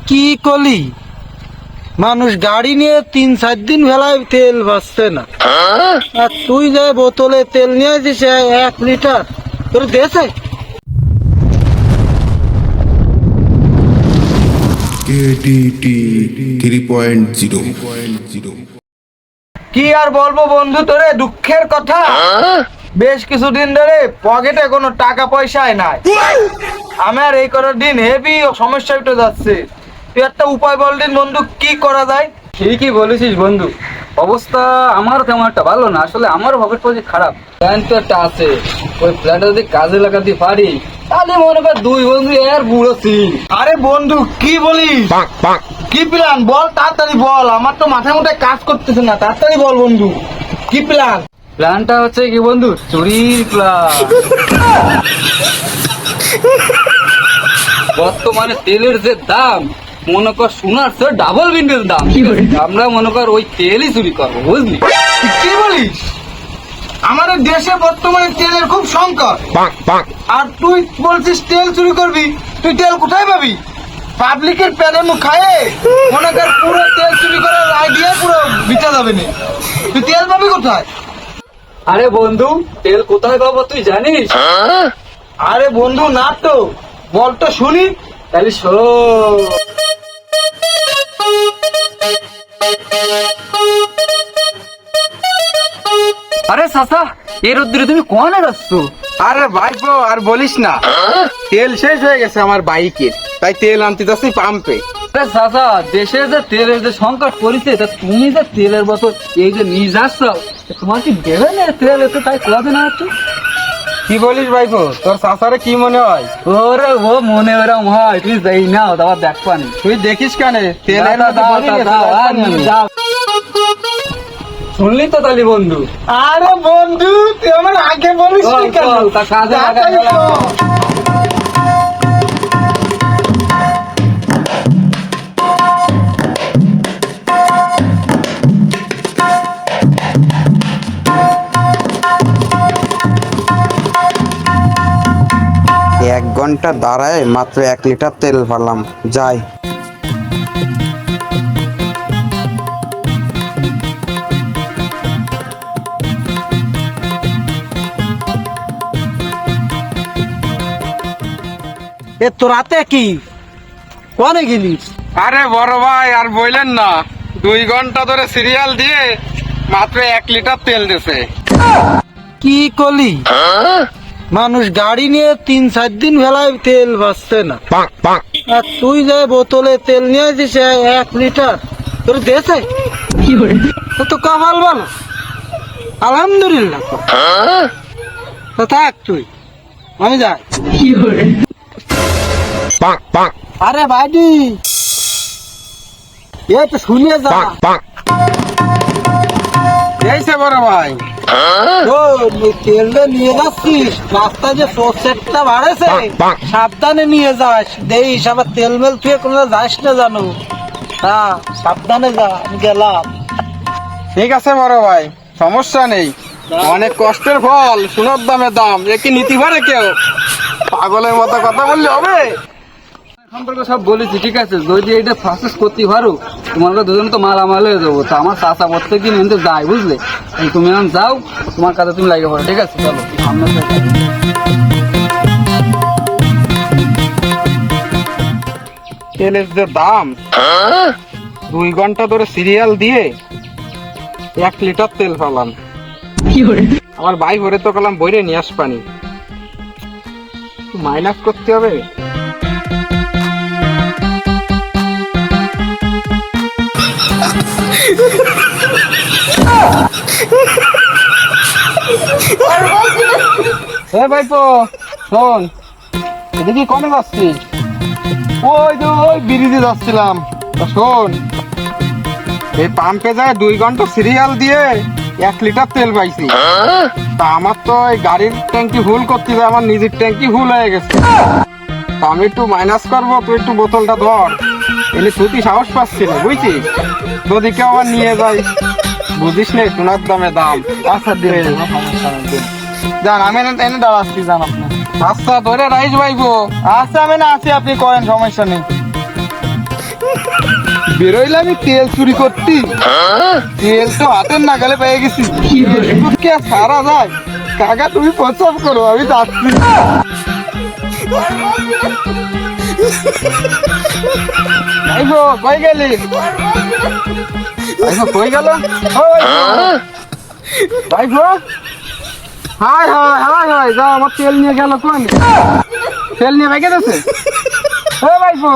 কি কলি মানুষ গাড়ি নিয়ে 3-4 দিন ভেলায় তেল বাঁচছে না, আর তুই যে বোতলে তেল নিয়ে আসিস 1 লিটার, তোর দেশে KDT 3.0 কি আর বলবো বন্ধু তোরে দুঃখের কথা। বেশ কিছুদিন ধরে পকেটে কোনো টাকা পয়সাই নাই। আমার এই করার দিন হেভি সমস্যা উঠে যাচ্ছে। তুই একটা উপায় বল দিন বন্ধু, কি করা যায়? ঠিকই বলেছিস বন্ধু, অবস্থা আমারও তেমন একটা ভালো না। আসলে আমারও পকেট পজিশন খারাপ। প্ল্যান তো একটা আছে, ওই প্ল্যানটা যদি কাজে লাগাতে পারি তাহলে মনে কর 2 বন্ধু আর বুড়োছি। আরে বন্ধু কি বলিস? কি প্ল্যান বল, তাড়াতাড়ি বল, আমার তো মাথায় মুঠে কাজ করতেছে না, তাড়াতাড়ি বল বন্ধু, কি প্ল্যান? প্ল্যানটা হচ্ছে কি বন্ধু, চুরির প্ল্যান। বর্তমানে তেলের যে দাম মনে কর সোনার চেয়ে ডাবল বিন্ডেল দাম। আমরা মনে কর ওই তেলই চুরি করবো, বুঝলি? তুই কি বলিস? আমাদের দেশে বর্তমানে তেলের খুব সংকট, আর তুই বলছিস তেল চুরি করবি। তুই তেল কোথায় পাবি? পাবলিকের প্যানে মুখ খায়ে মনে কর পুরো তেল চুরি করার আইডিয়া পুরো বিটা যাবে না। তুই তেল পাবি কোথায়? আরে বন্ধু, তেল কোথায় পাবো তুই জানিস? আরে বন্ধু না তো, বল তো শুনি। তাহলে শোন। আরে চাচা, এর রোদ্দুরে তুমি কোনে যাচ্ছ? আরে ভাইপো আর বলিস না, তেল শেষ হয়ে গেছে আমার বাইকের, তাই তেল আনতে যাচ্ছি পাম্পে। আরে চাচা, দেশের যে তেলের যে সংকট করেছে, তা তুমি যে তেলের বোতল এই যে নিয়ে যাচ্ছ, তোমার কি দেবে না তেল? এতে তাই কবে না একটু? কি বলিস ভাইপো, তোর চাচারে কি মনে হয়? ওরে ও মনে ওরম হয়, তুই যাই নাও, তারপর দেখ পানি। তুই দেখিস কানে তেলের মধ্যে ভরে গেছে, আর নিয়ে যা। শুনলি তো তালি বন্ধু? আরে বন্ধু তুই আমার আগে বলিস চল, কেন? চল, তা কাজে লাগা তাড়াতাড়ি গেল। বল। এক ঘন্টা দাঁড়ায় মাত্র 1 লিটার তেল পেলাম, যাই। এ তোর রাতে কি কোনে গেলিস? আরে বড় ভাই আর বললেন না, 2 ঘন্টা ধরে সিরিয়াল দিয়ে মাত্র 1 লিটার তেল দিছে। কি কলি মানুষ গাড়ি নিয়ে 3-4 দিন ভেলায় তেল বাঁচছে না, আর তুই যে বোতলে তেল নিয়ে আসিস 1 লিটার, তোর দেশে তো কমাল ভালো, আলহামদুলিল্লাহ। তো থাক তুই, আমি যাই। আরে ভাইডি এ তো শুনিয়ে যা। এইছে বড় ভাই, ও তেলটা নিয়ে যাচ্ছিস, রাস্তায় যে সোসাইটিটা বাড়েছে সাবধানে নিয়ে যাস, দেখিস আবার তেল মেল তুই কোনো যাস না জানো। হ্যাঁ সাবধানে যা, আমি গেলাম। ঠিক আছে বড় ভাই, সমস্যা নেই। অনেক কষ্টের ফল, সোনার দামে দাম, এ কি নিতে পারে কেউ? পাগলের মতো কথা বললে হবে? সম্পর্কে সব বলেছি, ঠিক আছে? যদি এইটা প্রসেস করতে পারো, তোমার দুজনে তো মালামাল হয়ে যাবো। তো আমার চাচা প্রত্যেকদিন এনতে যাই, বুঝলে? এই তুমি এখন যাও, তোমার কাছে তুমি লাগিয়ে পড়ো, ঠিক আছে? চলো সামনে থেকে। তেলের যে দাম, 2 ঘন্টা ধরে সিরিয়াল দিয়ে 1 লিটার তেল পেলাম। আমার ভাই ভরে তো কলাম বইরে নিয়ে আসবানি, মাইনাস করতে হবে। ভাইপো শোন, এদিকে কমে যাচ্ছিস? ওই তো ওই ব্রিজে যাচ্ছিলাম। তা শোন, এই পাম্পে যায় 2 ঘন্টা সিরিয়াল দিয়ে 1 লিটার তেল পাইছি। তা আমার তো এই গাড়ির ট্যাঙ্কি ফুল করতে যায়, আমার নিজের ট্যাঙ্কি ফুল হয়ে গেছে। তা আমি একটু মাইনাস করবো, তুই একটু বোতলটা ধর। এলে তুই সাহস পাচ্ছি না, বুঝছিস? যদি কেউ আবার নিয়ে যায়, বুঝিস না সোনার দামে দাম। আচ্ছা দিয়ে যান, আমি এনে দাঁড়াচ্ছি, যান আপনি। আচ্ছা ধরে রাইস ভাইবো। আচ্ছা আমি না আছি, আপনি করেন, সমস্যা নেই। বেরোইলে আমি তেল চুরি করতি, তেল তো হাতের নাগালে পেয়ে গেছি। কি আর সারা যায়? কাকা তুমি প্রস্তাব করো, আমি যাচ্ছি। ভাইবো কই গেলি? ভাইবো কই গেল? ভাইবো হাই হাই হাই হাই, যা আমার তেল নিয়ে গেল কোন? তেল নিয়ে ভেঙে গেছে। ও ভাইবো